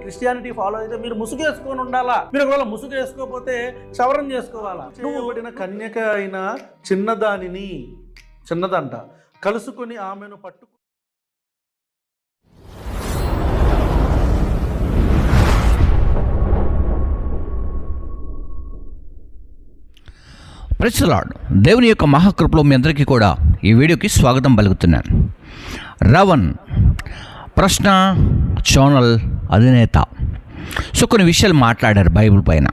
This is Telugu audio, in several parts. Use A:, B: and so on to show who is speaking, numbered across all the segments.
A: క్రిస్టియానిటీ ఫాలో అయితే మీరు ముసుగు వేసుకొని ఉండాలా. మీరు ఒకవేళ ముసుగు వేసుకోకపోతే క్షవరం చేసుకోవాలా. నువ్వు పడిన కన్యక అయిన చిన్నదంట కలుసుకొని ఆమెను పట్టు.
B: Praise the lord. దేవుని యొక్క మహాకృపలో మీ అందరికీ కూడా ఈ వీడియోకి స్వాగతం పలుకుతున్నాను. రవణ్ ప్రశ్న ఛానల్ అధినేత కొన్ని విషయాలు మాట్లాడారు బైబిల్ పైన.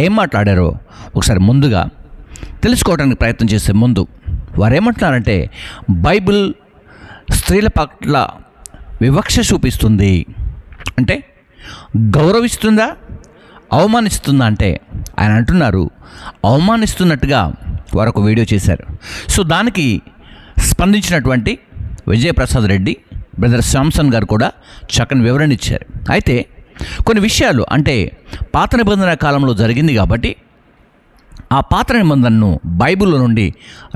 B: ఏం మాట్లాడారో ఒకసారి ముందుగా తెలుసుకోవడానికి ప్రయత్నం చేసే ముందు వారు ఏమంటున్నారంటే, బైబిల్ స్త్రీల పట్ల వివక్ష చూపిస్తుంది అంటే గౌరవిస్తుందా అవమానిస్తుందా అంటే ఆయన అంటున్నారు అవమానిస్తున్నట్టుగా వారు ఒక వీడియో చేశారు. దానికి స్పందించినటువంటి విజయప్రసాద్ రెడ్డి, బ్రదర్ శాంసన్ గారు కూడా చక్కని వివరణ ఇచ్చారు. అయితే కొన్ని విషయాలు అంటే పాత నిబంధన కాలంలో జరిగింది కాబట్టి ఆ పాత నిబంధనను బైబిల్లో నుండి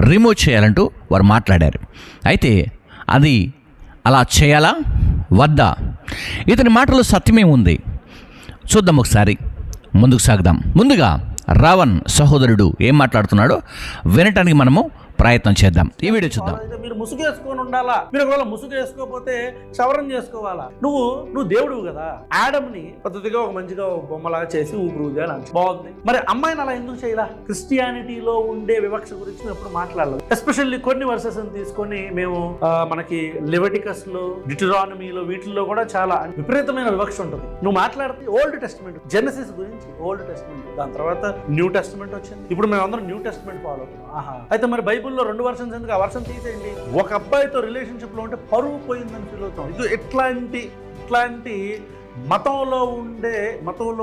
B: రిమూవ్ చేయాలంటూ వారు మాట్లాడారు. అయితే అది అలా చేయాలా వద్దా? ఇతని మాటలో సత్యమేముంది చూద్దాం. ఒకసారి ముందుకు సాగుదాం. ముందుగా రావణ్ సహోదరుడు ఏం మాట్లాడుతున్నాడో వినటానికి మనము ప్రయత్నం చేద్దాం. ఈ వీడియో చూద్దాం.
A: మీరు ముసుగు వేసుకొని ఉండాలా. మీరు ఒకవేళ ముసుగు వేసుకోకపోతే క్షవరం చేసుకోవాలా. నువ్వు దేవుడు కదా. ఆడమ్ని పద్ధతిగా ఒక మంచిగా బొమ్మలాగా చేసి ఊపిరిగా బాగుంది. మరి అమ్మాయిని అలా ఎందుకు చేయాలా? క్రిస్టియానిటీలో ఉండే వివక్ష గురించి మేము ఎప్పుడు మాట్లాడలేదు. ఎస్పెషల్లీ కొన్ని వర్సెస్ తీసుకొని మేము మనకి లెవిటికస్ లో, డిటరానమీలో వీటిల్లో కూడా చాలా విపరీతమైన వివక్ష ఉంటుంది. నువ్వు మాట్లాడితే ఓల్డ్ టెస్టిమెంట్, జెనసిస్ గురించి ఓల్డ్ టెస్టిమెంట్, దాని తర్వాత న్యూ టెస్టిమెంట్ వచ్చింది. ఇప్పుడు మేము అందరం న్యూ టెస్టిమెంట్ ఫాలో అవుతున్నాం. అయితే మరి బైబుల్లో 2 వర్షన్స్ ఎందుకు? ఆ వర్షం తీసేయండి. ఒక అబ్బాయితో రిలేషన్షిప్ లో ఉంటే పరువు పోయిందని ఫీల్ అవుతాం. ఇది ఇట్లాంటి మతంలో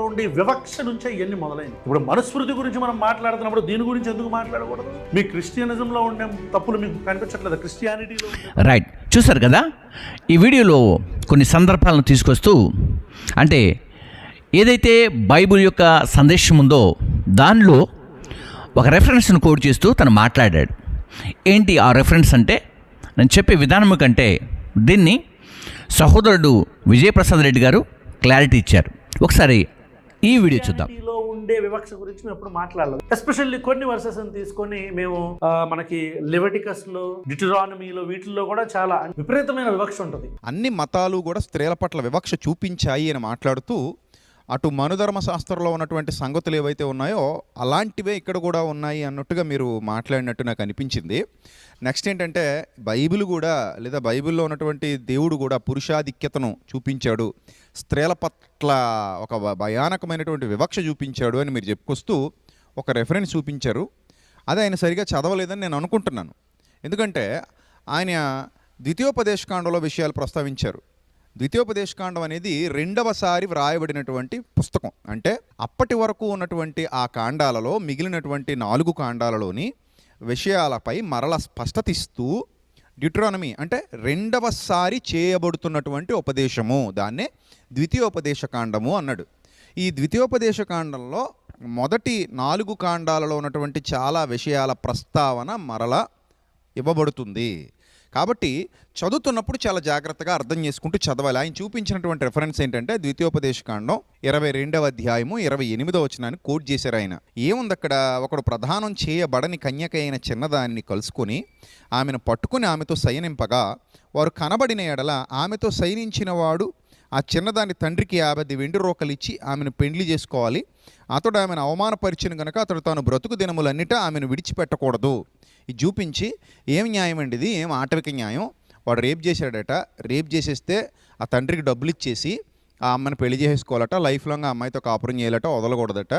A: ఉండే వివక్ష నుంచే ఇవన్నీ మొదలైంది. ఇప్పుడు మనుస్మృతి గురించి మనం మాట్లాడుతున్నప్పుడు దీని గురించి ఎందుకు మాట్లాడకూడదు? మీ క్రిస్టియనిజంలో ఉండే తప్పులు మీకు కనిపించట్లేదు క్రిస్టియానిటీలో? రైట్,
B: చూసారు కదా. ఈ వీడియోలో కొన్ని సందర్భాలను తీసుకొస్తూ అంటే ఏదైతే బైబిల్ యొక్క సందేశం ఉందో దానిలో ఒక రెఫరెన్స్ను కోడ్ చేస్తూ తను మాట్లాడాడు. ఏంటి ఆ రెఫరెన్స్ అంటే, నేను చెప్పే విధానం కంటే దీన్ని సహోదరుడు విజయప్రసాద్ రెడ్డి గారు క్లారిటీ ఇచ్చారు. ఒకసారి ఈ వీడియో చూద్దాం.
A: ఉండే వివక్ష గురించి మేము ఎప్పుడు మాట్లాడలేదు. ఎస్పెషల్లీ కొన్ని వర్సెస్ తీసుకొని మేము మనకి లెవిటికస్ లో, డిటరానమీలో వీటిల్లో కూడా చాలా విపరీతమైన వివక్ష ఉంటుంది.
C: అన్ని మతాలు కూడా స్త్రీల పట్ల వివక్ష చూపించాయి అని మాట్లాడుతూ అటు మనుధర్మశాస్త్రంలో ఉన్నటువంటి సంగతులు ఏవైతే ఉన్నాయో అలాంటివే ఇక్కడ కూడా ఉన్నాయి అన్నట్టుగా మీరు మాట్లాడినట్టు నాకు అనిపించింది. నెక్స్ట్ ఏంటంటే, బైబిల్ కూడా లేదా బైబిల్లో ఉన్నటువంటి దేవుడు కూడా పురుషాధిక్యతను చూపించాడు, స్త్రీల పట్ల ఒక భయానకమైనటువంటి వివక్ష చూపించాడు అని మీరు చెప్పుకొస్తూ ఒక రెఫరెన్స్ చూపించారు. అది ఆయన సరిగా చదవలేదని నేను అనుకుంటున్నాను. ఎందుకంటే ఆయన ద్వితీయోపదేశకాండంలో విషయాలు ప్రస్తావించారు. ద్వితీయోపదేశకాండం అనేది 2వసారి వ్రాయబడినటువంటి పుస్తకం. అంటే అప్పటి వరకు ఉన్నటువంటి ఆ కాండాలలో మిగిలినటువంటి 4 కాండాలలోని విషయాలపై మరల స్పష్టత ఇస్తూ డ్యూటరానమీ అంటే 2వసారి చేయబడుతున్నటువంటి ఉపదేశము, దాన్నే ద్వితీయోపదేశకాండము అన్నాడు. ఈ ద్వితీయోపదేశకాండంలో మొదటి 4 కాండాలలో ఉన్నటువంటి చాలా విషయాల ప్రస్తావన మరల ఇవ్వబడుతుంది. కాబట్టి చదువుతున్నప్పుడు చాలా జాగ్రత్తగా అర్థం చేసుకుంటూ చదవాలి. ఆయన చూపించినటువంటి రెఫరెన్స్ ఏంటంటే ద్వితీయోపదేశకాండం 22వ అధ్యాయము 28వ వచనాన్ని కోట్ చేశారు ఆయన. ఏముంది అక్కడ? ఒకడు ప్రధానం చేయబడని కన్యక అయిన చిన్నదానిని కలుసుకొని ఆమెను పట్టుకుని ఆమెతో శయనింపగా వారు కనబడిన ఎడల ఆమెతో శయనించిన వాడు ఆ చిన్నదాని తండ్రికి 50 వెండి రోకలు ఇచ్చి ఆమెను పెండ్లి చేసుకోవాలి. అతడు ఆమెను అవమానపరిచిన కనుక అతడు తాను బ్రతుకు దినములన్నిటా ఆమెను విడిచిపెట్టకూడదు. ఇది చూపించి ఏం న్యాయం అండి ఇది? ఏం ఆటవిక న్యాయం? వాడు రేప్ చేశాడట, రేప్ చేసేస్తే ఆ తండ్రికి డబ్బులు ఇచ్చేసి ఆ అమ్మని పెళ్లి చేసుకోవాలట, లైఫ్ లాంగ్ ఆ అమ్మాయితో కాపురం చేయాలట, వదలకూడదట.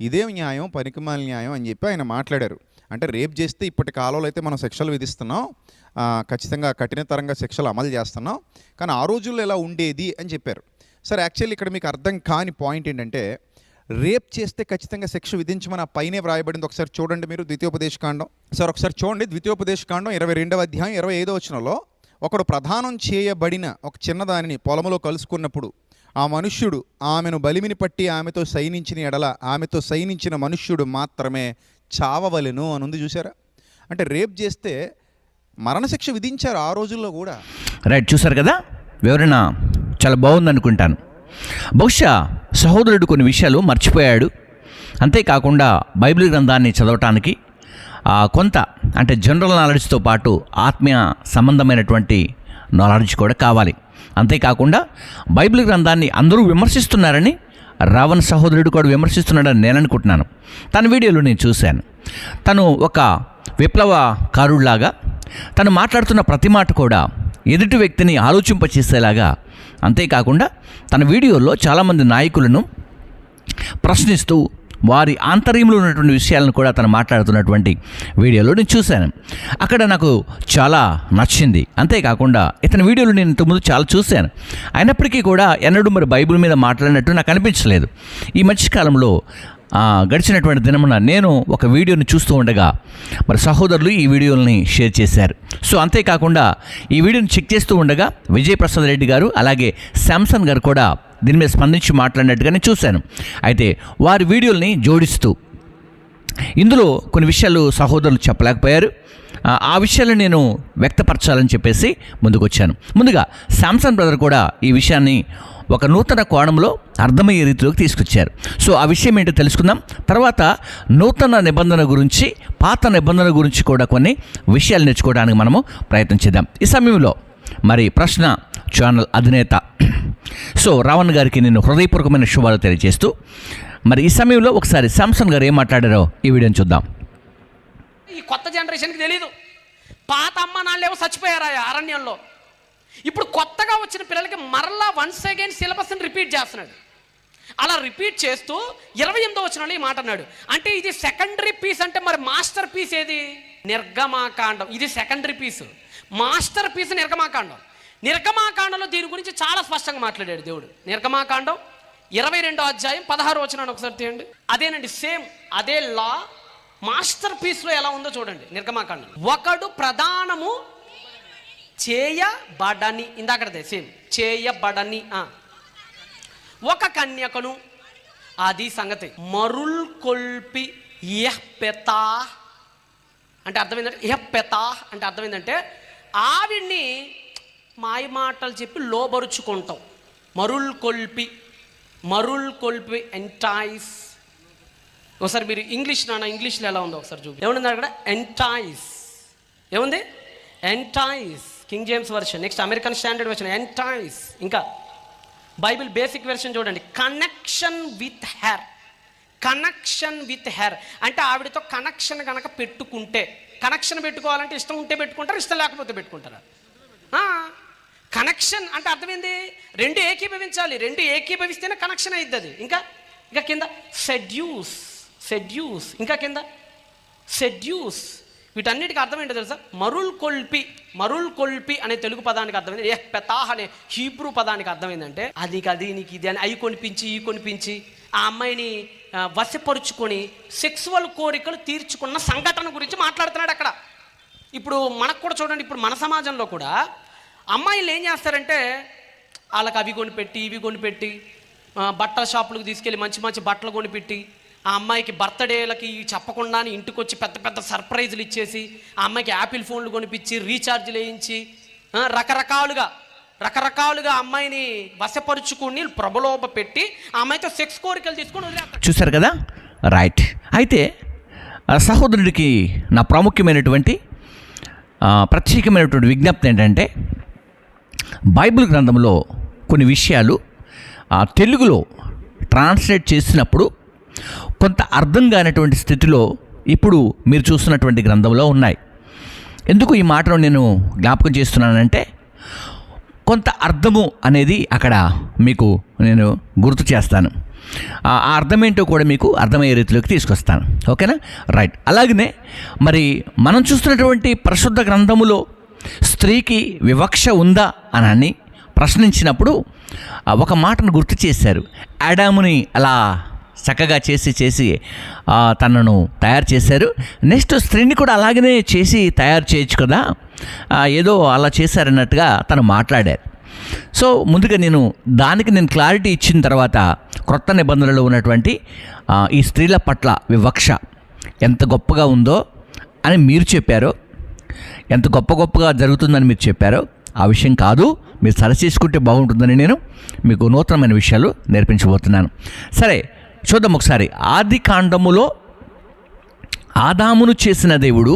C: ఇదేం న్యాయం, పనికిమాలిన న్యాయం అని చెప్పి ఆయన మాట్లాడారు. అంటే రేప్ చేస్తే ఇప్పటి కాలంలో అయితే మనం శిక్షలు విధిస్తున్నాం, ఖచ్చితంగా కఠినతరంగా శిక్షలు అమలు చేస్తున్నాం, కానీ ఆ రోజుల్లో ఎలా ఉండేది అని చెప్పారు. సరే, యాక్చువల్లీ ఇక్కడ మీకు అర్థం కాని పాయింట్ ఏంటంటే, రేప్ చేస్తే ఖచ్చితంగా శిక్ష విధించమని ఆ పైనే వ్రాయబడింది. ఒకసారి చూడండి మీరు ద్వితీయోపదేశకాండం. సార్ ఒకసారి చూడండి ద్వితీయోపదేశకాండం 22వ అధ్యాయం 25వ వచనంలో, ఒకడు ప్రదానం చేయబడిన ఒక చిన్నదానిని పొలములో కలుసుకున్నప్పుడు ఆ మనుష్యుడు ఆమెను బలిమిని పట్టి ఆమెతో శయనించిన ఎడల ఆమెతో శయనించిన మనుష్యుడు మాత్రమే చావవలెను అని ఉంది. చూసారా? అంటే రేప్ చేస్తే మరణశిక్ష విధించారు ఆ రోజుల్లో కూడా.
B: రైట్, చూసారు కదా, వివరణ చాలా బాగుంది అనుకుంటాను. బహుశా సహోదరుడు కొన్ని విషయాలు మర్చిపోయాడు. అంతేకాకుండా బైబిల్ గ్రంథాన్ని చదవటానికి కొంత అంటే జనరల్ నాలెడ్జ్తో పాటు ఆత్మీయ సంబంధమైనటువంటి నాలెడ్జ్ కూడా కావాలి. అంతేకాకుండా బైబిల్ గ్రంథాన్ని అందరూ విమర్శిస్తున్నారని రావణ్ సహోదరుడు కూడా విమర్శిస్తున్నాడని నేను అనుకుంటున్నాను. తన వీడియోలో నేను చూశాను. తను ఒక విప్లవకారుడిలాగా తను మాట్లాడుతున్న ప్రతి మాట కూడా ఎదుటి వ్యక్తిని ఆలోచింపచేసేలాగా, అంతేకాకుండా తన వీడియోలో చాలామంది నాయకులను ప్రశ్నిస్తూ వారి ఆంతర్యంలో ఉన్నటువంటి విషయాలను కూడా తను మాట్లాడుతున్నటువంటి వీడియోలో నేను చూశాను. అక్కడ నాకు చాలా నచ్చింది. అంతేకాకుండా ఇతని వీడియోలు నేను ఇంతకుముందు చాలా చూశాను. అయినప్పటికీ కూడా ఎన్నడూ మరి బైబిల్ మీద మాట్లాడినట్టు నాకు అనిపించలేదు. ఈ మధ్యకాలంలో గడిచినటువంటి దినమున నేను ఒక వీడియోని చూస్తూ ఉండగా మరి సహోదరులు ఈ వీడియోని షేర్ చేశారు. సో అంతేకాకుండా ఈ వీడియోని చెక్ చేస్తూ ఉండగా విజయప్రసాద్ రెడ్డి గారు అలాగే శాంసన్ గారు కూడా దీని మీద స్పందించి మాట్లాడినట్టుగా నేను చూశాను. అయితే వారి వీడియోల్ని జోడిస్తూ ఇందులో కొన్ని విషయాలు సహోదరులు చెప్పలేకపోయారు. ఆ విషయాలు నేను వ్యక్తపరచాలని చెప్పేసి ముందుకు వచ్చాను. ముందుగా శాంసన్ బ్రదర్ కూడా ఈ విషయాన్ని ఒక నూతన కోణంలో అర్థమయ్యే రీతిలోకి తీసుకొచ్చారు. సో ఆ విషయం ఏంటో తెలుసుకుందాం. తర్వాత నూతన నిబంధన గురించి, పాత నిబంధన గురించి కూడా కొన్ని విషయాలు నేర్చుకోవడానికి మనము ప్రయత్నం చేద్దాం. ఈ సమయంలో మరి ప్రశ్న ఛానల్ అధినేత సో రావణ్ గారికి నేను హృదయపూర్వకమైన శుభాలు తెలియజేస్తూ మరి ఈ సమయంలో ఒకసారి శాంసన్ గారు ఏం మాట్లాడారో ఈ వీడియోని చూద్దాం.
D: ఈ కొత్త జనరేషన్కి తెలీదు. పాత అమ్మ నాళ్ళేమో చచ్చిపోయారా అరణ్యంలో. ఇప్పుడు కొత్తగా వచ్చిన పిల్లలకి మరలా వన్స్ అగైన్ సిలబస్ని రిపీట్ చేస్తున్నాడు. అలా రిపీట్ చేస్తూ 28వ వచనంలో ఈ మాట అన్నాడు. అంటే ఇది సెకండరీ పీస్. అంటే మరి మాస్టర్ పీస్ ఏది? నిర్గమాకాండం. ఇది సెకండరీ పీస్. మాస్టర్ పీస్ నిర్గమాకాండం. నిర్గమాకాండంలో దీని గురించి చాలా స్పష్టంగా మాట్లాడాడు దేవుడు. నిర్గమాకాండం 22వ అధ్యాయం 16వ వచనాన్ని ఒకసారి తీయండి. అదేనండి, సేమ్ అదే లా మాస్టర్ పీస్లో ఎలా ఉందో చూడండి. నిర్గమాకాండం ఒకడు ప్రధానము చేయబడని, ఇందాకదే సేమ్ చేయబడని ఒక కన్యకను, అది సంగతి మరుల్ కొల్పి యహ్పెతా అంటే అర్థమైందంటే యహ్పెతా అంటే అర్థమైందంటే ఆవిడ్ని మాయ మాటలు చెప్పి లోబరుచుకుంటాం. మరుల్ కొల్పి ఎంటైస్. ఒకసారి మీరు ఇంగ్లీష్లో ఎలా ఉందో ఒకసారి చూపి. ఏముంది అక్కడ? ఎంటైస్. ఏముంది? Entice. King James version. Next American standard version entice. ఇంకా బైబిల్ బేసిక్ వెర్షన్ చూడండి. Connection with her. Connection with her అంటే ఆవిడతో కనెక్షన్ కనుక పెట్టుకుంటే, కనెక్షన్ పెట్టుకోవాలంటే ఇష్టం ఉంటే పెట్టుకుంటారు, ఇష్టం లేకపోతే పెట్టుకుంటారా? కనెక్షన్ అంటే అర్థమైంది, రెండు ఏకీభవించాలి. రెండు ఏకీభవిస్తేనే కనెక్షన్ అయింది అది. ఇంకా కింద సెడ్యూస్. ఇంకా కింద సెడ్యూస్. వీటన్నిటికి అర్థం ఏంటో తెలుసా? మరుల్ కొల్పి అనే తెలుగు పదానికి అర్థమైంది. పెతాహ్ అనే హీబ్రూ పదానికి అర్థమైందంటే అది నీకు ఇది అని అవి కొనిపించి ఈ కొనిపించి ఆ అమ్మాయిని వశపరుచుకొని సెక్సువల్ కోరికలు తీర్చుకున్న సంఘటన గురించి మాట్లాడుతున్నాడు అక్కడ. ఇప్పుడు మనకు కూడా చూడండి, ఇప్పుడు మన సమాజంలో కూడా అమ్మాయిలు ఏం చేస్తారంటే వాళ్ళకి అవి కొనిపెట్టి ఇవి కొనిపెట్టి బట్టల షాపులకు తీసుకెళ్ళి మంచి బట్టలు కొనిపెట్టి ఆ అమ్మాయికి బర్త్డేలకి చెప్పకుండా ఇంటికి వచ్చి పెద్ద సర్ప్రైజులు ఇచ్చేసి ఆ అమ్మాయికి యాపిల్ ఫోన్లు కొనిపించి రీఛార్జ్లు వేయించి రకరకాలుగా అమ్మాయిని వశపరుచుకుని ప్రబలోభ పెట్టి ఆ అమ్మాయితో సెక్స్ కోరికలు తీసుకొని వదిలేస్తారు.
B: చూశారు కదా? రైట్. అయితే సహోదరుడికి నా ప్రాముఖ్యమైనటువంటి ప్రత్యేకమైనటువంటి విజ్ఞప్తి ఏంటంటే బైబిల్ గ్రంథంలో కొన్ని విషయాలు తెలుగులో ట్రాన్స్లేట్ చేసినప్పుడు కొంత అర్థం కానటువంటి స్థితిలో ఇప్పుడు మీరు చూస్తున్నటువంటి గ్రంథంలో ఉన్నాయి. ఎందుకు ఈ మాటను నేను జ్ఞాపకం చేస్తున్నానంటే కొంత అర్థము అనేది అక్కడ మీకు నేను గుర్తు చేస్తాను. ఆ అర్థం ఏంటో కూడా మీకు అర్థమయ్యే రీతిలోకి తీసుకొస్తాను. ఓకేనా? రైట్. అలాగనే మరి మనం చూస్తున్నటువంటి పరిశుద్ధ గ్రంథములో స్త్రీకి వివక్ష ఉందా అని ప్రశ్నించినప్పుడు ఒక మాటను గుర్తు చేశారు. ఆడాముని అలా చక్కగా చేసి తనను తయారు చేశారు. నెక్స్ట్ స్త్రీని కూడా అలాగనే చేసి తయారు చేయొచ్చు కదా, ఏదో అలా చేశారన్నట్టుగా తను మాట్లాడారు. సో ముందుగా నేను క్లారిటీ ఇచ్చిన తర్వాత క్రొత్త నిబంధనలో ఉన్నటువంటి ఈ స్త్రీల పట్ల వివక్ష ఎంత గొప్పగా ఉందో అని మీరు చెప్పారో, ఎంత గొప్పగా జరుగుతుందని మీరు చెప్పారో ఆ విషయం కాదు. మీరు సరి చేసుకుంటే బాగుంటుందని నేను మీకు నూతనమైన విషయాలు నేర్పించబోతున్నాను. సరే చూద్దాం ఒకసారి. ఆది కాండములో ఆదామును చేసిన దేవుడు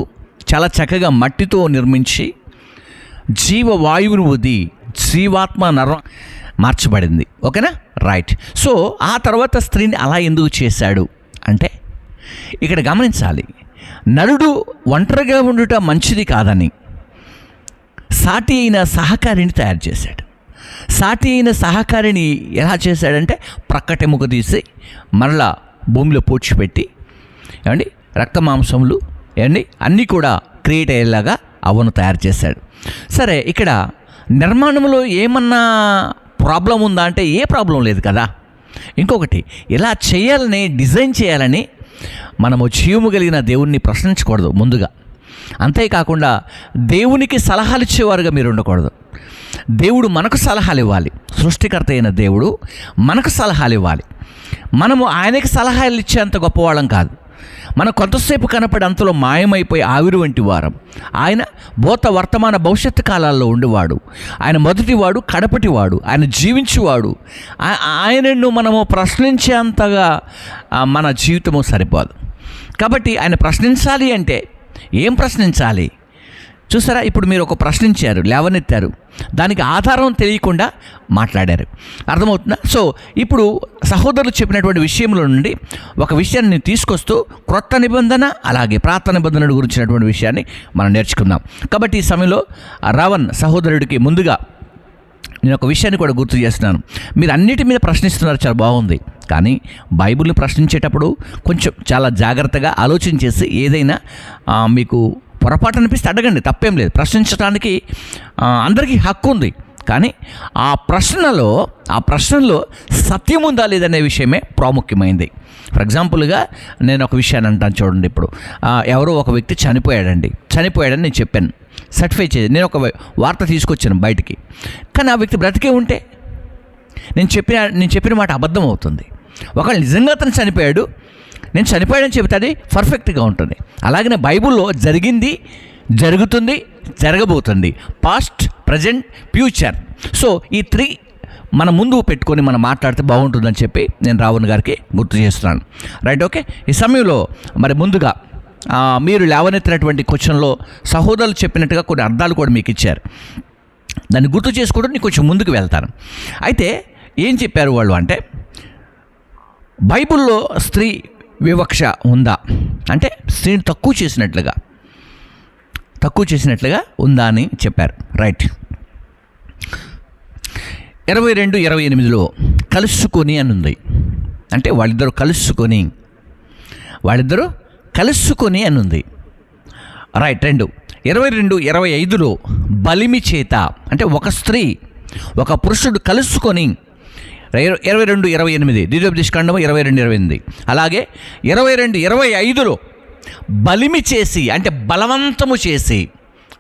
B: చాలా చక్కగా మట్టితో నిర్మించి జీవవాయువును వది జీవాత్మ నరం మార్చబడింది. ఓకేనా? రైట్. సో ఆ తర్వాత స్త్రీని అలా ఎందుకు చేశాడు అంటే ఇక్కడ గమనించాలి, నరుడు ఒంటరిగా ఉండుట మంచిది కాదని సాటి అయిన సహకారిని తయారు చేశాడు. సాటి అయిన సహకారిని ఎలా చేశాడంటే ప్రక్కటెముక తీసి మరలా భూమిలో పూడ్చిపెట్టి ఏమండి రక్త మాంసములు ఏమండి అన్నీ కూడా క్రియేట్ అయ్యేలాగా అవను తయారు చేశాడు. సరే, ఇక్కడ నిర్మాణంలో ఏమన్నా ప్రాబ్లం ఉందా అంటే ఏ ప్రాబ్లం లేదు కదా. ఇంకొకటి, ఇలా చేయాలని డిజైన్ చేయాలని మనము జీవము కలిగిన దేవుణ్ణి ప్రశ్నించకూడదు ముందుగా. అంతేకాకుండా దేవునికి సలహాలు ఇచ్చేవారుగా మీరు ఉండకూడదు. దేవుడు మనకు సలహాలు ఇవ్వాలి. సృష్టికర్త అయిన దేవుడు మనకు సలహాలు ఇవ్వాలి. మనము ఆయనకి సలహాలు ఇచ్చేంత గొప్పవాళ్ళం కాదు. మనం కొంతసేపు కనపడి అంతలో మాయమైపోయి ఆవిరి వంటి వారం. ఆయన భూత వర్తమాన భవిష్యత్తు కాలాల్లో ఉండేవాడు. ఆయన మొదటివాడు, కడపటివాడు, ఆయన జీవించేవాడు. ఆయనను మనము ప్రశ్నించేంతగా మన జీవితము సరిపోదు. కాబట్టి ఆయన ప్రశ్నించాలి అంటే ఏం ప్రశ్నించాలి చూసారా? ఇప్పుడు మీరు ఒక ప్రశ్నించారు, లేవనెత్తారు, దానికి ఆధారం తెలియకుండా మాట్లాడారు. అర్థమవుతుందా? సో ఇప్పుడు సహోదరులు చెప్పినటువంటి విషయంలో నుండి ఒక విషయాన్ని నేను తీసుకొస్తూ క్రొత్త నిబంధన అలాగే ప్రార్థన నిబంధన గురించినటువంటి విషయాన్ని మనం నేర్చుకుందాం. కాబట్టి ఈ సమయంలో రావణ్ సహోదరుడికి ముందుగా నేను ఒక విషయాన్ని కూడా గుర్తు చేస్తున్నాను. మీరు అన్నిటి మీద ప్రశ్నిస్తున్నారు, చాలా బాగుంది. కానీ బైబిల్ని ప్రశ్నించేటప్పుడు కొంచెం చాలా జాగ్రత్తగా ఆలోచన చేసి ఏదైనా మీకు పొరపాటు అనిపిస్తే అడగండి, తప్పేం లేదు. ప్రశ్నించడానికి అందరికీ హక్కు ఉంది. కానీ ఆ ప్రశ్నలో సత్యం ఉందా లేదనే విషయమే ప్రాముఖ్యమైంది. ఫర్ ఎగ్జాంపుల్గా నేను ఒక విషయాన్ని అంటాను చూడండి. ఇప్పుడు ఎవరో ఒక వ్యక్తి చనిపోయాడని నేను చెప్పాను, సర్టిఫై చేసి నేను ఒక వార్త తీసుకొచ్చాను బయటికి. కానీ ఆ వ్యక్తి బ్రతికే ఉంటే నేను చెప్పిన మాట అబద్ధం అవుతుంది. ఒకవేళ నిజంగా అతను చనిపోయాడు, నేను చనిపోయాడని చెబితే అది పర్ఫెక్ట్గా ఉంటుంది. అలాగనే బైబిల్లో జరిగింది, జరుగుతుంది, జరగబోతుంది, పాస్ట్, ప్రజెంట్, ఫ్యూచర్. సో ఈ 3 మన ముందు పెట్టుకొని మనం మాట్లాడితే బాగుంటుందని చెప్పి నేను రావణ్ గారికి గుర్తు చేస్తున్నాను. Right, okay. ఈ సమయంలో మరి ముందుగా మీరు లేవనెత్తినటువంటి క్వశ్చన్లో సహోదరులు చెప్పినట్టుగా కొన్ని అర్థాలు కూడా మీకు ఇచ్చారు. దాన్ని గుర్తు చేసుకుంటూ నేను కొంచెం ముందుకు వెళ్తాను. అయితే ఏం చెప్పారు వాళ్ళు అంటే, బైబిల్లో స్త్రీ వివక్ష ఉందా అంటే స్త్రీని తక్కువ చేసినట్లుగా ఉందా అని చెప్పారు. రైట్. 22:28 కలుసుకొని అని ఉంది. అంటే వాళ్ళిద్దరూ కలుసుకొని అని ఉంది. రైట్. 22:25 బలిమి చేత అంటే ఒక స్త్రీ ఒక పురుషుడు కలుసుకొని 22:28 ద్వితీయోపదేశకాండము 22:28. అలాగే 22:25 బలిమి చేసి అంటే బలవంతము చేసి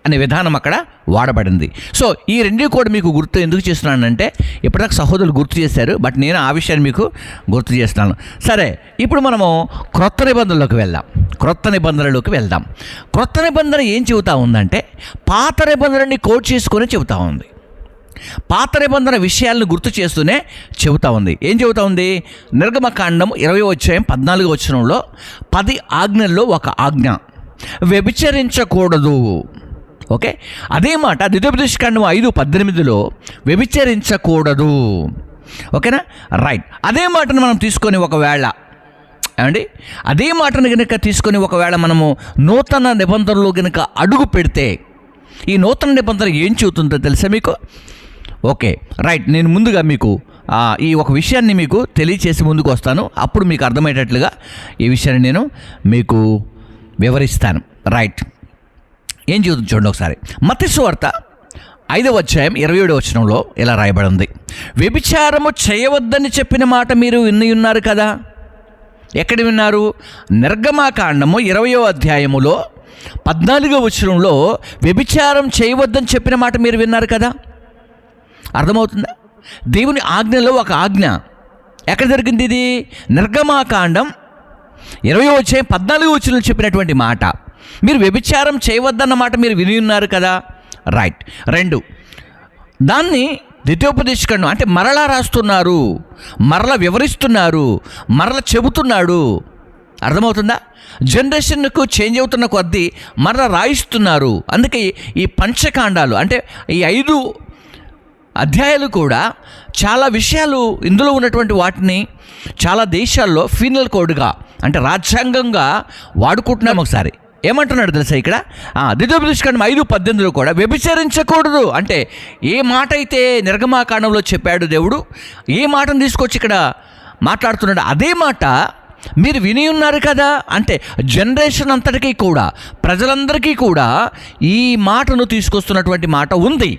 B: అనే విధానం అక్కడ వాడబడింది. సో ఈ 2 కూడా మీకు గుర్తు ఎందుకు చేస్తున్నానంటే ఇప్పటిదాకా సహోదరులు గుర్తు చేశారు, బట్ నేను ఆ విషయాన్ని మీకు గుర్తు చేస్తున్నాను. సరే, ఇప్పుడు మనము క్రొత్త నిబంధనలోకి వెళ్దాం. క్రొత్త నిబంధన ఏం చెబుతా ఉందంటే పాత నిబంధనని కోట్ చేసుకొని చెబుతా ఉంది. పాత నిబంధన విషయాలను గుర్తు చేస్తూనే చెబుతా ఉంది. ఏం చెబుతా ఉంది? నిర్గమకాండం 20:14 10 ఆజ్ఞల్లో ఒక ఆజ్ఞ, వ్యభిచరించకూడదు. ఓకే, అదే మాట ద్వితీయోపదేశకాండం 5:18 వ్యభిచరించకూడదు. ఓకేనా? రైట్. అదే మాటను మనం తీసుకొని ఒకవేళ మనము నూతన నిబంధనలో కనుక అడుగు పెడితే ఈ నూతన నిబంధన ఏం చెబుతుందో తెలుసా మీకు? Okay, right. నేను ముందుగా మీకు ఈ ఒక విషయాన్ని మీకు తెలియచేసి ముందుకు వస్తాను. అప్పుడు మీకు అర్థమయ్యేటట్లుగా ఈ విషయాన్ని నేను మీకు వివరిస్తాను. రైట్. ఏం చెబుతుంది చూడండి ఒకసారి. మత్తయి సువార్త 5:27 ఇలా రాయబడి ఉంది, వ్యభిచారము చేయవద్దని చెప్పిన మాట మీరు విని ఉన్నారు కదా. ఎక్కడ విన్నారు? నిర్గమకాండము 20:14 వ్యభిచారం చేయవద్దని చెప్పిన మాట మీరు విన్నారు కదా. అర్థమవుతుందా? దేవుని ఆజ్ఞలో ఒక ఆజ్ఞ ఎక్కడ జరిగింది? ఇది నిర్గమకాండం 20:14 చెప్పినటువంటి మాట. మీరు వ్యభిచారం చేయవద్దన్న మాట మీరు విని ఉన్నారు కదా. రైట్. 2 దాన్ని ద్వితీయోపదేశకాండం అంటే మరలా రాస్తున్నారు, మరలా వివరిస్తున్నారు, మరలా చెబుతున్నాడు. అర్థమవుతుందా? జనరేషన్కు చేంజ్ అవుతున్న కొద్దీ మరలా రాయిస్తున్నారు. అందుకే ఈ పంచకాండాలు అంటే ఈ 5 అధ్యాయాలు కూడా చాలా విషయాలు ఇందులో ఉన్నటువంటి వాటిని చాలా దేశాల్లో ఫీనల్ కోడ్గా అంటే రాజ్యాంగంగా వాడుకుంటున్నాం. ఒకసారి ఏమంటున్నాడు తెలుసా ఇక్కడ ద్వితీయోపదేశకాండం 5:18 కూడా వ్యభిచరించకూడదు అంటే ఏ మాట అయితే నిర్గమాకాండంలో చెప్పాడు దేవుడు, ఏ మాటను తీసుకొచ్చి ఇక్కడ మాట్లాడుతున్నాడు అదే మాట మీరు విని ఉన్నారు కదా. అంటే జనరేషన్ అంతటికీ కూడా ప్రజలందరికీ కూడా ఈ మాటను తీసుకొస్తున్నటువంటి మాట ఉంది.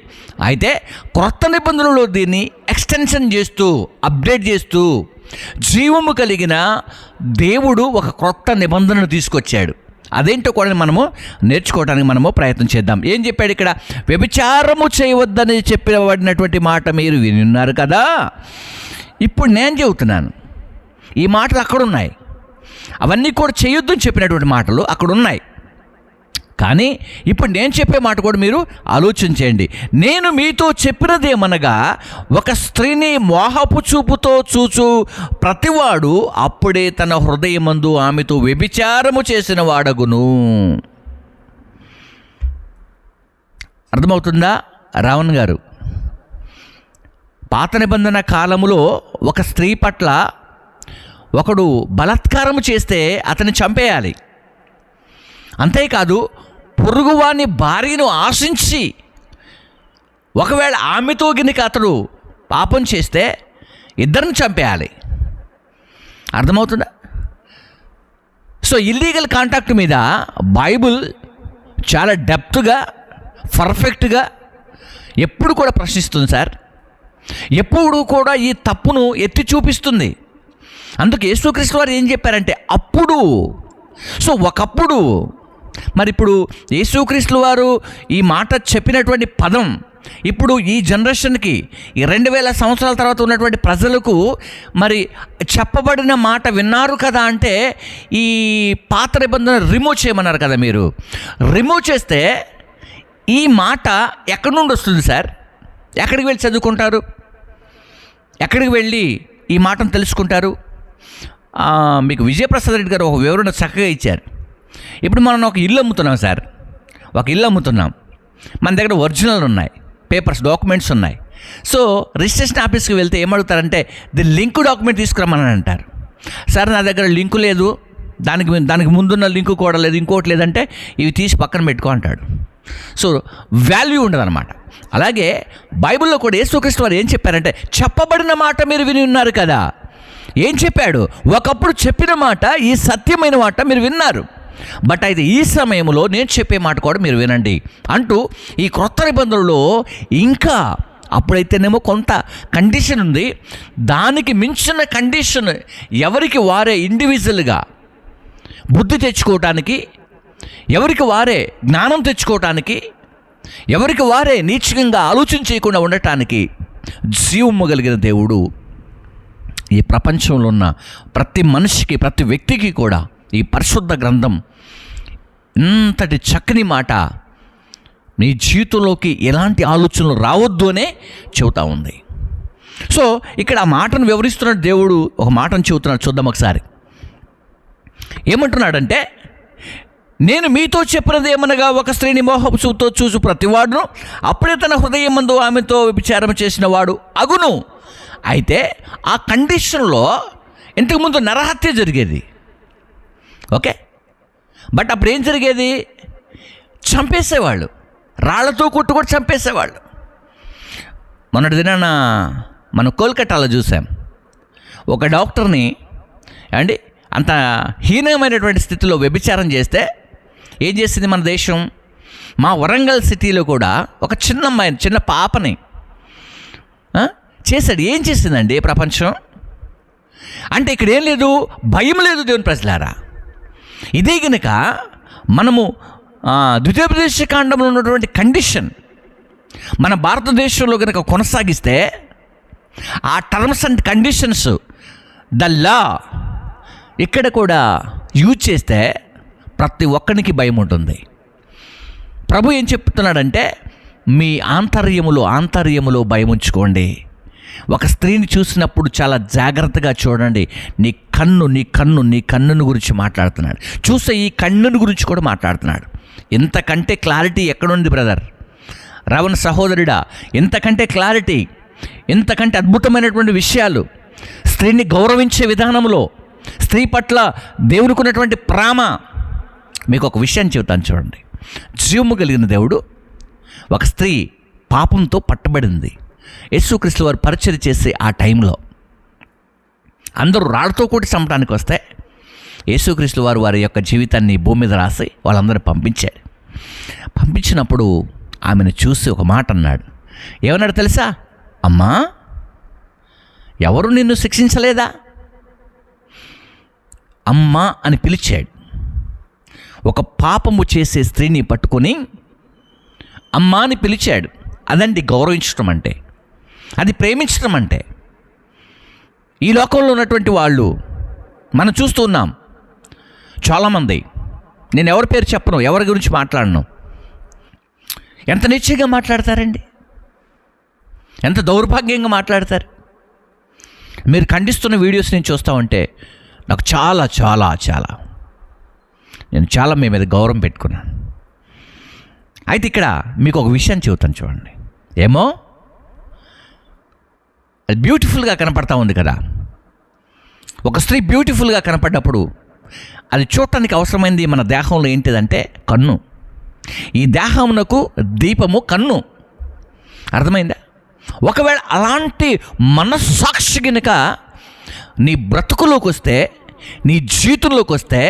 B: అయితే క్రొత్త నిబంధనలో దీన్ని ఎక్స్టెన్షన్ చేస్తూ అప్డేట్ చేస్తూ జీవము కలిగిన దేవుడు ఒక క్రొత్త నిబంధనను తీసుకొచ్చాడు. అదేంటో కూడా మనము నేర్చుకోవడానికి మనము ప్రయత్నం చేద్దాం. ఏం చెప్పాడు ఇక్కడ? వ్యభిచారము చేయవద్దని చెప్పబడినటువంటి మాట మీరు విని ఉన్నారు కదా. ఇప్పుడు నేను చెబుతున్నాను, ఈ మాటలు అక్కడ ఉన్నాయి, అవన్నీ కూడా చేయొద్దని చెప్పినటువంటి మాటలు అక్కడ ఉన్నాయి. కానీ ఇప్పుడు నేను చెప్పే మాట కూడా మీరు ఆలోచించండి. నేను మీతో చెప్పినదేమనగా ఒక స్త్రీని మోహపు చూపుతో చూచు ప్రతివాడు అప్పుడే తన హృదయమందు ఆమెతో వ్యభిచారము చేసిన వాడగును. అర్థమవుతుందా రావణ్ గారు? పాత నిబంధన కాలములో ఒక స్త్రీ పట్ల ఒకడు బలాత్కారము చేస్తే అతన్ని చంపేయాలి. అంతేకాదు పొరుగువాని భార్యను ఆశించి ఒకవేళ ఆమెతో గినక అతడు పాపం చేస్తే ఇద్దరిని చంపేయాలి. అర్థమవుతుందా? సో ఇల్లీగల్ కాంటాక్ట్ మీద బైబుల్ చాలా డెప్త్గా పర్ఫెక్ట్గా ఎప్పుడు కూడా ప్రశ్నిస్తుంది సార్. ఎప్పుడు కూడా ఈ తప్పును ఎత్తి చూపిస్తుంది. అందుకే యేసుక్రీస్తు వారు ఏం చెప్పారంటే అప్పుడు. సో ఒకప్పుడు మరి ఇప్పుడు యేసుక్రీస్తు వారు ఈ మాట చెప్పినటువంటి పదం ఇప్పుడు ఈ జనరేషన్కి ఈ 2000 సంవత్సరాల తర్వాత ఉన్నటువంటి ప్రజలకు మరి చెప్పబడిన మాట విన్నారు కదా. అంటే ఈ పాత నిబంధన రిమూవ్ చేయమన్నారు కదా. మీరు రిమూవ్ చేస్తే ఈ మాట ఎక్కడి నుండి వస్తుంది సార్? ఎక్కడికి వెళ్ళి చదువుకుంటారు? ఎక్కడికి వెళ్ళి ఈ మాటను తెలుసుకుంటారు? మీకు విజయప్రసాద్ రెడ్డి గారు ఒక వివరణ చక్కగా ఇచ్చారు. ఇప్పుడు మనం ఒక ఇల్లు అమ్ముతున్నాం సార్, ఒక ఇల్లు అమ్ముతున్నాం. మన దగ్గర ఒరిజినల్ ఉన్నాయి, పేపర్స్ డాక్యుమెంట్స్ ఉన్నాయి. సో రిజిస్ట్రేషన్ ఆఫీస్కి వెళ్తే ఏమడుగుతారంటే ది లింక్ డాక్యుమెంట్ తీసుకురమ్మని అంటారు. సార్ నా దగ్గర లింకు లేదు, దానికి ముందున్న లింకు కూడా లేదు, ఇంకోటి లేదంటే ఇవి తీసి పక్కన పెట్టుకో అంటాడు. సో వాల్యూ ఉండదన్నమాట. అలాగే బైబిల్లో కూడా యేసుక్రీస్తు వారు ఏం చెప్పారంటే చెప్పబడిన మాట మీరు విని ఉన్నారు కదా. ఏం చెప్పాడు? ఒకప్పుడు చెప్పిన మాట, ఈ సత్యమైన మాట మీరు విన్నారు, బట్ అయితే ఈ సమయంలో నేను చెప్పే మాట కూడా మీరు వినండి అంటూ ఈ క్రొత్త నిబంధనలో ఇంకా అప్పుడైతేనేమో కొంత కండిషన్ ఉంది, దానికి మించిన కండిషన్ ఎవరికి వారే ఇండివిజువల్గా బుద్ధి తెచ్చుకోవటానికి, ఎవరికి వారే జ్ఞానం తెచ్చుకోవటానికి, ఎవరికి వారే నీచంగా ఆలోచన చేయకుండా ఉండటానికి జీవము కలిగిన దేవుడు ఈ ప్రపంచంలో ఉన్న ప్రతి మనిషికి, ప్రతి వ్యక్తికి కూడా ఈ పరిశుద్ధ గ్రంథం ఇంతటి చక్కని మాట నీ జీవితంలోకి ఎలాంటి ఆలోచనలు రావద్దు అనే చెబుతా ఉంది. సో ఇక్కడ ఆ మాటను వివరిస్తున్న దేవుడు ఒక మాటను చెబుతున్నాడు. చూద్దాం ఒకసారి. ఏమంటున్నాడంటే నేను మీతో చెప్పినది ఏమనగా ఒక స్త్రీని మోహపు చూపుతో చూసు ప్రతివాడును అప్పుడే తన హృదయమందు ఆమెతో వ్యభిచారం చేసిన వాడు అగును. అయితే ఆ కండిషన్లో ఇంతకుముందు నరహత్య జరిగేది, ఓకే, బట్ అప్పుడు ఏం జరిగేది? చంపేసేవాళ్ళు, రాళ్లతో కొట్టు కూడా చంపేసేవాళ్ళు. మొన్నటి దినాన మనం కోల్కతాలో చూసాం ఒక డాక్టర్ని అండి అంత హీనమైనటువంటి స్థితిలో వ్యభిచారం చేస్తే ఏం చేసింది మన దేశం? మా వరంగల్ సిటీలో కూడా ఒక చిన్న అమ్మాయిని, చిన్న పాపని చేశాడు. ఏం చేసిందండి ప్రపంచం? అంటే ఇక్కడ ఏం లేదు, భయం లేదు దేవుని ప్రజలారా. ఇదే కనుక మనము ద్వితీయోపదేశకాండంలో ఉన్నటువంటి కండిషన్ మన భారతదేశంలో కనుక కొనసాగిస్తే ఆ terms and conditions the law ఇక్కడ కూడా యూజ్ చేస్తే ప్రతి ఒక్కరికి భయం ఉంటుంది. ప్రభు ఏం చెప్తున్నాడంటే మీ ఆంతర్యములో భయం ఉంచుకోండి. ఒక స్త్రీని చూసినప్పుడు చాలా జాగ్రత్తగా చూడండి. నీ కన్నుని గురించి మాట్లాడుతున్నాడు. చూసే ఈ కన్నుని గురించి కూడా మాట్లాడుతున్నాడు. ఇంతకంటే క్లారిటీ ఎక్కడుంది బ్రదర్? రవణ సహోదరుడా, ఇంతకంటే క్లారిటీ, ఇంతకంటే అద్భుతమైనటువంటి విషయాలు, స్త్రీని గౌరవించే విధానంలో, స్త్రీ పట్ల దేవునికి ఉన్నటువంటి ప్రేమ. మీకు ఒక విషయాన్ని చెబుతాను చూడండి. జీవము కలిగిన దేవుడు, ఒక స్త్రీ పాపంతో పట్టబడింది. యేసుక్రీస్తు వారు పరిచర్య చేసే ఆ టైంలో అందరూ రాళ్ళతో కూడి చంపడానికి వస్తే యేసుక్రీస్తు వారు వారి యొక్క జీవితాన్ని భూమి మీద రాసి వాళ్ళందరినీ పంపించాడు. పంపించినప్పుడు ఆమెను చూసి ఒక మాట అన్నాడు. ఏమన్నాడు తెలుసా? అమ్మా, ఎవరు నిన్ను శిక్షించలేదా? అమ్మా అని పిలిచాడు. ఒక పాపము చేసే స్త్రీని పట్టుకొని అమ్మా అని పిలిచాడు. అదండి గౌరవించడం అంటే, అది ప్రేమించడం అంటే. ఈ లోకంలో ఉన్నటువంటి వాళ్ళు మనం చూస్తూ ఉన్నాం చాలామంది. నేను ఎవరి పేరు చెప్పను, ఎవరి గురించి మాట్లాడను. ఎంత నిశ్చయంగా మాట్లాడతారండి, ఎంత దౌర్భాగ్యంగా మాట్లాడతారు. మీరు ఖండిస్తున్న వీడియోస్ నేను చూస్తూ ఉంటే నాకు చాలా చాలా చాలా నేను చాలా మీ మీద గౌరవం పెట్టుకున్నాను. అయితే ఇక్కడ మీకు ఒక విషయం చెబుతాను చూడండి. ఏమో అది బ్యూటిఫుల్గా కనపడతా ఉంది కదా. ఒక స్త్రీ బ్యూటిఫుల్గా కనపడ్డప్పుడు అది చూడటానికి అవసరమైంది మన దేహంలో ఏంటిదంటే కన్ను. ఈ దేహమునకు దీపము కన్ను. అర్థమైందా? ఒకవేళ అలాంటి మనస్సాక్షి గనుక నీ బ్రతుకులోకి వస్తే, నీ జీవితంలోకి వస్తే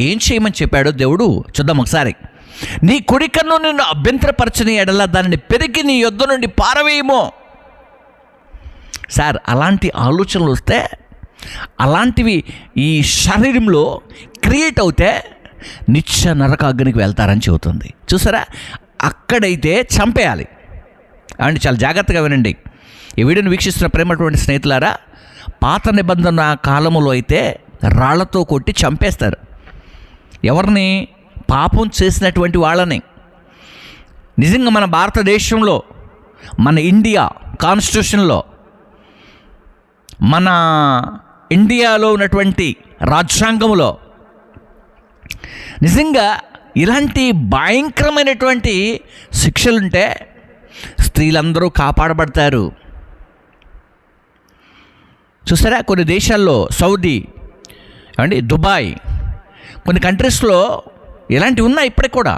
B: ఏం చేయమని చెప్పాడో దేవుడు చూద్దాం ఒకసారి. నీ కుడి కన్ను నిన్ను అభ్యంతరపరచని ఎడల దానిని పెరిగి నీ యొద్ద నుండి పారవేయమో. సార్, అలాంటి ఆలోచనలు వస్తే, అలాంటివి ఈ శరీరంలో క్రియేట్ అవుతే నిత్య నరకాగ్నికి వెళ్తారని చెబుతుంది. చూసారా? అక్కడైతే చంపేయాలి. అండి, చాలా జాగ్రత్తగా వినండి. ఈ వీడియోని వీక్షిస్తున్న ప్రేమటువంటి స్నేహితులారా, పాత నిబంధన కాలములో అయితే రాళ్లతో కొట్టి చంపేస్తారు. ఎవరిని? పాపం చేసినటువంటి వాళ్ళని. నిజంగా మన భారతదేశంలో, మన ఇండియా కాన్స్టిట్యూషన్లో, మన ఇండియాలో ఉన్నటువంటి రాజ్యాంగంలో నిజంగా ఇలాంటి భయంకరమైనటువంటి శిక్షలుంటే స్త్రీలందరూ కాపాడబడతారు. చూసారా? కొన్ని దేశాల్లో, సౌదీ అండి, దుబాయ్, కొన్ని కంట్రీస్లో ఇలాంటివి ఉన్నాయి. ఇప్పటికి కూడా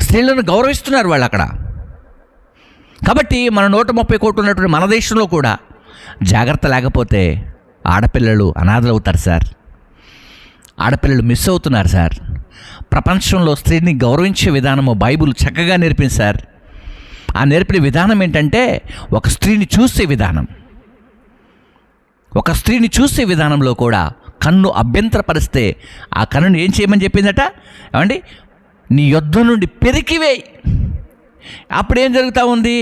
B: స్త్రీలను గౌరవిస్తున్నారు వాళ్ళు అక్కడ. కాబట్టి మన 130 కోట్లు ఉన్నటువంటి మన దేశంలో కూడా జాగ్రత్త లేకపోతే ఆడపిల్లలు అనాథలు అవుతారు సార్. ఆడపిల్లలు మిస్ అవుతున్నారు సార్. ప్రపంచంలో స్త్రీని గౌరవించే విధానము బైబిల్ చక్కగా నేర్పింది సార్. ఆ నేర్పిన విధానం ఏంటంటే ఒక స్త్రీని చూసే విధానం. ఒక స్త్రీని చూసే విధానంలో కూడా కన్ను అభ్యంతరపరిస్తే ఆ కన్నును ఏం చేయమని చెప్పిందట? ఏమండి? నీ యొద్ద నుండి పెరికివేయి. అప్పుడేం జరుగుతూ ఉంది?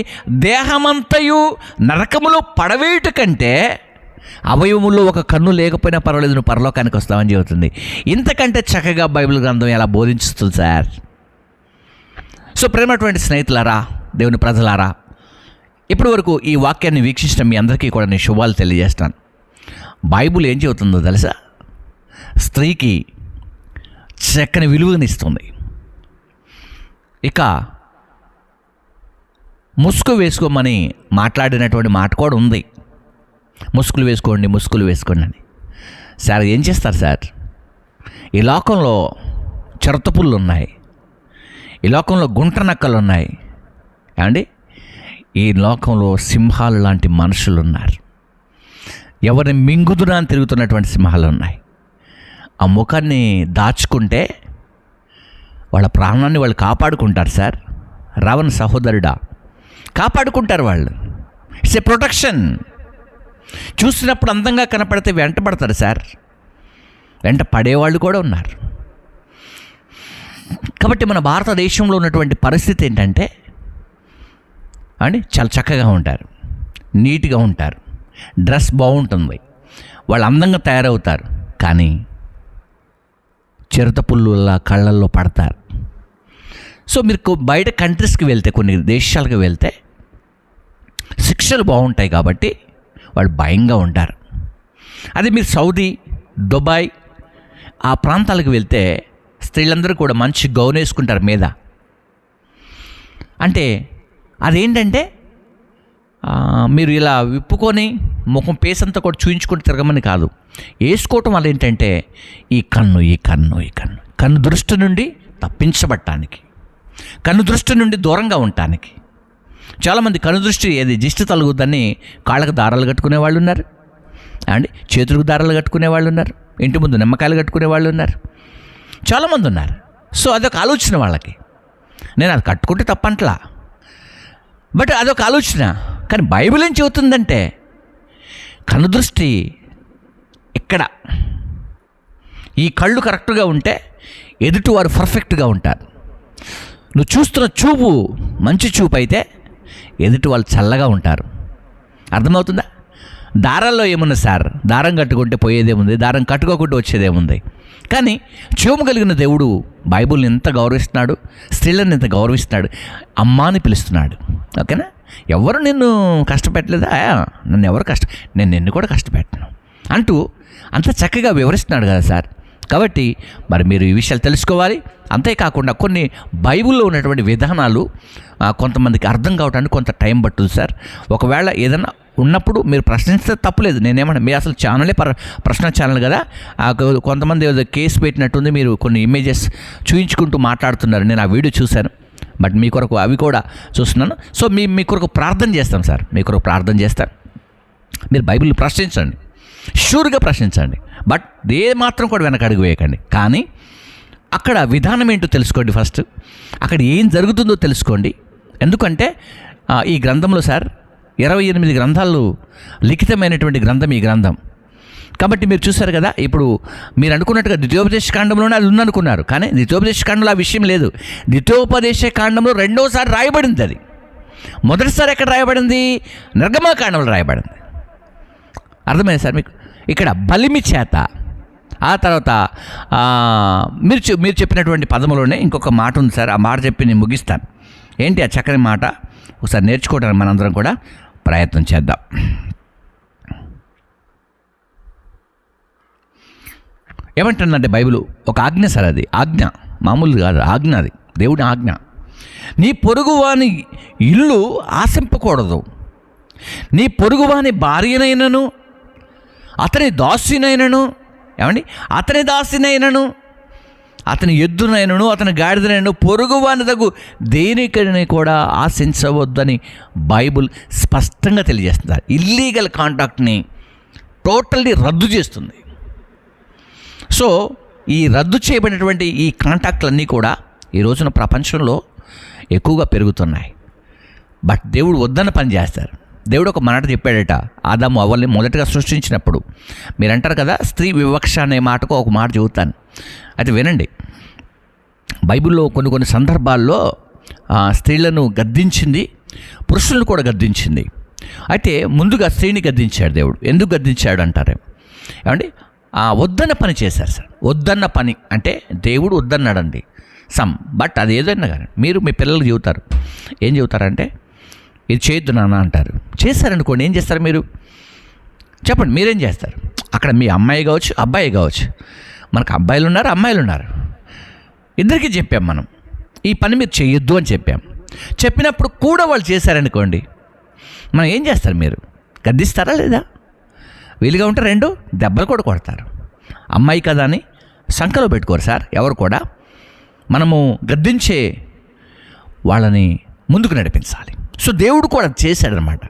B: దేహమంతయు నరకములో పడవేయుట కంటే అవయవములో ఒక కన్ను లేకపోయినా పర్వాలేదు, నువ్వు పరలోకానికి వస్తావని చెబుతుంది. ఇంతకంటే చక్కగా బైబిల్ గ్రంథం ఎలా బోధించుతుంది సార్. సో ప్రేమటువంటి స్నేహితులారా, దేవుని ప్రజలారా, ఇప్పటి వరకు ఈ వాక్యాన్ని వీక్షించిన మీ అందరికీ కూడా నేను శుభాలు తెలియజేస్తాను. బైబిల్ ఏం చెబుతుందో తెలుసా? స్త్రీకి చక్కని విలువనిస్తుంది. ఇక ముసుగు వేసుకోమని మాట్లాడినటువంటి మాట కూడా ఉంది. ముసుగులు వేసుకోండి అని. సార్, ఏం చేస్తారు సార్? ఈ లోకంలో చిరతపుళ్ళు ఉన్నాయి, ఈ లోకంలో గుంట నక్కలు ఉన్నాయి, ఏమండి? ఈ లోకంలో సింహాలు లాంటి మనుషులు ఉన్నారు. ఎవరిని మింగుదునా అని తిరుగుతున్నటువంటి సింహాలు ఉన్నాయి. ఆ ముఖాన్ని దాచుకుంటే వాళ్ళ ప్రాణాన్ని వాళ్ళు కాపాడుకుంటారు సార్. రావణ సహోదరుడా, కాపాడుకుంటారు వాళ్ళు. It's a protection. చూసినప్పుడు అందంగా కనపడితే వెంటబడతారు సార్. వెంట పడేవాళ్ళు కూడా ఉన్నారు. కాబట్టి మన భారతదేశంలో ఉన్నటువంటి పరిస్థితి ఏంటంటే అండి, చాలా చక్కగా ఉంటారు, నీట్గా ఉంటారు, డ్రెస్ బాగుంటుంది, వాళ్ళు అందంగా తయారవుతారు. కానీ చిరుతపుల్లులా కళ్ళల్లో పడతారు. సో మీరు బయట కంట్రీస్కి వెళ్తే, కొన్ని దేశాలకు వెళ్తే శిక్షలు బాగుంటాయి కాబట్టి వాళ్ళు భయంగా ఉంటారు. అదే మీరు సౌదీ, దుబాయ్ ఆ ప్రాంతాలకు వెళ్తే స్త్రీలందరూ కూడా మంచి గౌన్ వేసుకుంటారు మీద. అంటే అదేంటంటే మీరు ఇలా విప్పుకొని ముఖం పేసంతా కూడా చూయించుకొని తిరగమని కాదు, వేసుకోవటం వల్ల ఏంటంటే ఈ కన్ను దృష్టి నుండి తప్పించబడటానికి, కన్ను దృష్టి నుండి దూరంగా ఉండటానికి. చాలామంది కన్ను దృష్టి దిష్టి తలుగుద్దని కాళ్ళకు దారాలు కట్టుకునే వాళ్ళు ఉన్నారు, అండి చేతులకు దారాలు కట్టుకునే వాళ్ళు ఉన్నారు, ఇంటి ముందు నిమ్మకాయలు కట్టుకునే వాళ్ళు ఉన్నారు, చాలామంది ఉన్నారు. సో అదొక ఆలోచన వాళ్ళకి. నేను అది కట్టుకుంటే తప్పంటలా, బట్ అదొక ఆలోచన. కానీ బైబిల్ ఏం చెబుతుందంటే కన్ను దృష్టి ఇక్కడ, ఈ కళ్ళు కరెక్ట్గా ఉంటే ఎదుటివారు పర్ఫెక్ట్గా ఉంటారు. నువ్వు చూస్తున్న చూపు మంచి చూపు అయితే ఎదుటి వాళ్ళు చల్లగా ఉంటారు. అర్థమవుతుందా? దారాల్లో ఏముంది సార్, దారం కట్టుకుంటే పోయేదేముంది, దారం కట్టుకోకుంటే వచ్చేదేముంది. కానీ జీవము కలిగిన దేవుడు బైబిల్ని ఎంత గౌరవిస్తున్నాడు, స్త్రీలను ఎంత గౌరవిస్తున్నాడు, అమ్మా అని పిలుస్తున్నాడు. ఓకేనా? ఎవరు నిన్ను కష్టపెట్టలేదా, నన్ను ఎవరు నేను నిన్ను కూడా కష్టపెట్టను అంటూ అంత చక్కగా వివరిస్తున్నాడు కదా సార్. కాబట్టి మరి మీరు ఈ విషయాలు తెలుసుకోవాలి. అంతేకాకుండా కొన్ని బైబిల్లో ఉన్నటువంటి విధానాలు కొంతమందికి అర్థం కావడానికి కొంత టైం పట్టుతుంది సార్. ఒకవేళ ఏదైనా ఉన్నప్పుడు మీరు ప్రశ్నిస్తే తప్పులేదు. నేనేమన్నా, మీరు అసలు ఛానలే ప్రశ్న ఛానల్ కదా. కొంతమంది ఏదో కేసు పెట్టినట్టుంది, మీరు కొన్ని ఇమేజెస్ చూయించుకుంటూ మాట్లాడుతున్నారు. నేను ఆ వీడియో చూశాను, బట్ మీ కొరకు అవి కూడా చూస్తున్నాను. సో మీ కొరకు ప్రార్థన చేస్తాం సార్, మీ కొరకు ప్రార్థన చేస్తాను. మీరు బైబిల్ని ప్రశ్నించండి, షూర్గా ప్రశ్నించండి, బట్ ఏ మాత్రం కూడా వెనక అడుగు వేయకండి. కానీ అక్కడ విధానం ఏంటో తెలుసుకోండి. ఫస్ట్ అక్కడ ఏం జరుగుతుందో తెలుసుకోండి. ఎందుకంటే ఈ గ్రంథంలో సార్ 28 గ్రంథాలు లిఖితమైనటువంటి గ్రంథం ఈ గ్రంథం. కాబట్టి మీరు చూశారు కదా, ఇప్పుడు మీరు అనుకున్నట్టుగా ద్వితీయోపదేశ కాండంలోనే అది ఉందనుకున్నారు, కానీ ద్వితీయోపదేశ కాండంలో ఆ విషయం లేదు. ద్వితీయోపదేశ కాండంలో రెండోసారి రాయబడింది అది. మొదటిసారి ఎక్కడ రాయబడింది? నిర్గమకాండంలో రాయబడింది. అర్థమైంది సార్ మీకు? ఇక్కడ బలిమి చేత, ఆ తర్వాత మీరు చెప్పినటువంటి పదములోనే ఇంకొక మాట ఉంది సార్. ఆ మాట చెప్పి నేను ముగిస్తాను. ఏంటి ఆ చక్కని మాట? ఒకసారి నేర్చుకోవడానికి మనందరం కూడా ప్రయత్నం చేద్దాం. ఏమంటుందంటే బైబిల్ ఒక ఆజ్ఞ సార్, అది ఆజ్ఞ, మామూలు కాదు, ఆజ్ఞ, అది దేవుని ఆజ్ఞ. నీ పొరుగువాని ఇల్లు ఆశింపకూడదు, నీ పొరుగువాని భార్యనైనను, అతని దాసినైనను, ఏమండి, అతని దాసినైనను, అతని ఎద్దునైనను, అతని గాడిదనైనను, పొరుగువాని తగు దేనికని కూడా ఆశించవద్దని బైబుల్ స్పష్టంగా తెలియజేస్తుంది. ఇల్లీగల్ కాంటాక్ట్ని టోటల్లీ రద్దు చేస్తుంది. సో ఈ రద్దు చేయబడినటువంటి ఈ కాంటాక్ట్లన్నీ కూడా ఈ రోజున ప్రపంచంలో ఎక్కువగా పెరుగుతున్నాయి. బట్ దేవుడు వద్దన్న పని చేస్తారు. దేవుడు ఒక మాట చెప్పాడట, ఆదాము అవ్వల్ని మొదటగా సృష్టించినప్పుడు. మీరు అంటారు కదా స్త్రీ వివక్ష అనే మాటకు ఒక మాట చెబుతాను, అయితే వినండి. బైబిల్లో కొన్ని సందర్భాల్లో స్త్రీలను గద్దించింది, పురుషులను కూడా గద్దించింది. అయితే ముందుగా స్త్రీని గద్దించాడు దేవుడు. ఎందుకు గద్దించాడు అంటారు ఏమండి? వద్దన్న పని చేశారు సార్. వద్దన్న పని అంటే దేవుడు వద్దన్నాడండి బట్ అది ఏదైనా కానీ మీరు మీ పిల్లలకు చెబుతారు. ఏం చెబుతారంటే ఇది చేయొద్దు నాన్న అంటారు. చేశారనుకోండి, ఏం చేస్తారు మీరు? చెప్పండి, మీరేం చేస్తారు? అక్కడ మీ అమ్మాయి కావచ్చు, అబ్బాయి కావచ్చు. మనకు అబ్బాయిలు ఉన్నారు, అమ్మాయిలు ఉన్నారు, ఇద్దరికీ చెప్పాం మనం ఈ పని మీరు చేయొద్దు అని చెప్పాం. చెప్పినప్పుడు కూడా వాళ్ళు చేశారనుకోండి, మనం ఏం చేస్తారు? మీరు గద్దిస్తారా లేదా? వీలుగా ఉంటే 2 దెబ్బలు కూడా కొడతారు. అమ్మాయి కదా అని సంకలో పెట్టుకోరు సార్ ఎవరు కూడా. మనము గద్దించే వాళ్ళని ముందుకు నడిపించాలి. సో దేవుడు కూడా చేశాడనమాట.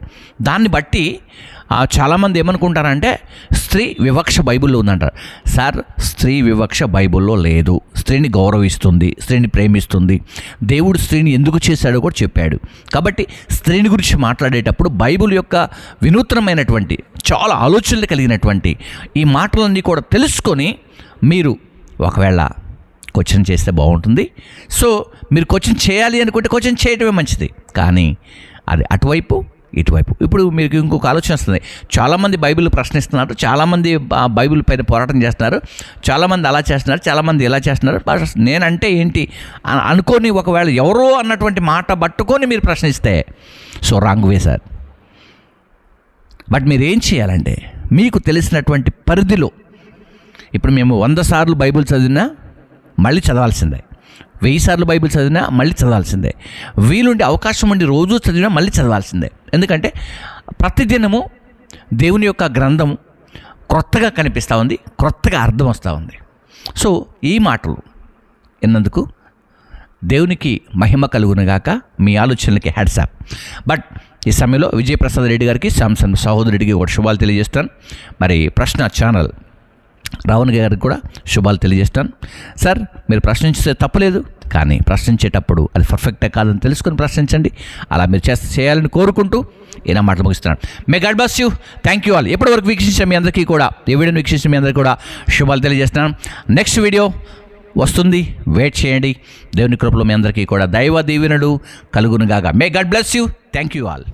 B: దాన్ని బట్టి చాలామంది ఏమనుకుంటారంటే స్త్రీ వివక్ష బైబిల్లో ఉందంటారు. సార్, స్త్రీ వివక్ష బైబిల్లో లేదు. స్త్రీని గౌరవిస్తుంది, స్త్రీని ప్రేమిస్తుంది. దేవుడు స్త్రీని ఎందుకు చేశాడో కూడా చెప్పాడు. కాబట్టి స్త్రీని గురించి మాట్లాడేటప్పుడు బైబిల్ యొక్క వినూత్నమైనటువంటి చాలా ఆలోచనలు కలిగినటువంటి ఈ మాటలన్నీ కూడా తెలుసుకొని మీరు ఒకవేళ క్వశ్చన్ చేస్తే బాగుంటుంది. సో మీరు క్వశ్చన్ చేయాలి అనుకుంటే క్వశ్చన్ చేయటమే మంచిది, కానీ అది అటువైపు ఇటువైపు. ఇప్పుడు మీకు ఇంకొక ఆలోచన వస్తుంది. చాలామంది బైబిల్ ప్రశ్నిస్తున్నారు, చాలామంది బైబిల్ పైన పోరాటం చేస్తున్నారు, చాలామంది అలా చేస్తున్నారు, చాలామంది ఇలా చేస్తున్నారు. నేనంటే ఏంటి అనుకోని ఒకవేళ ఎవరో అన్నటువంటి మాట పట్టుకొని మీరు ప్రశ్నిస్తే so wrong way sir. But మీరు ఏం చేయాలంటే మీకు తెలిసినటువంటి పరిధిలో, ఇప్పుడు మేము 100 సార్లు బైబిల్ చదివినా మళ్ళీ చదవాల్సిందే, 1000 సార్లు బైబిల్ చదివినా మళ్ళీ చదవాల్సిందే, వీలుండి అవకాశం ఉండి రోజు చదివినా మళ్ళీ చదవాల్సిందే. ఎందుకంటే ప్రతిదినము దేవుని యొక్క గ్రంథము క్రొత్తగా కనిపిస్తూ ఉంది, క్రొత్తగా అర్థం వస్తూ ఉంది. సో ఈ మాటలు విన్నందుకు దేవునికి మహిమ కలుగునుగాక. మీ ఆలోచనలకి హ్యాట్సాప్. బట్ ఈ సమయంలో విజయప్రసాద్ రెడ్డి గారికి, శాంసన్ సహోదరుడికి కూడా శుభాలు తెలియజేస్తాను. మరి ప్రశ్న ఛానల్ రావణ్ గారికి కూడా శుభాలు తెలియజేస్తాను. సార్ మీరు ప్రశ్నించే తప్పలేదు, కానీ ప్రశ్నించేటప్పుడు అది పర్ఫెక్టే కాదని తెలుసుకొని ప్రశ్నించండి. అలా మీరు చేయాలని కోరుకుంటూ ఈయన మాటలు ముగిస్తున్నాను. May God bless you. Thank you all. ఎప్పటివరకు వీక్షించిన మీ అందరికీ కూడా, ఈ వీడియోని వీక్షించిన మీ అందరికీ కూడా శుభాలు తెలియజేస్తున్నాను. నెక్స్ట్ వీడియో వస్తుంది, వెయిట్ చేయండి. దేవుని కృపలో మీ అందరికీ కూడా దైవ దీవెనలు కలుగునుగాక. మే God bless you. Thank you all.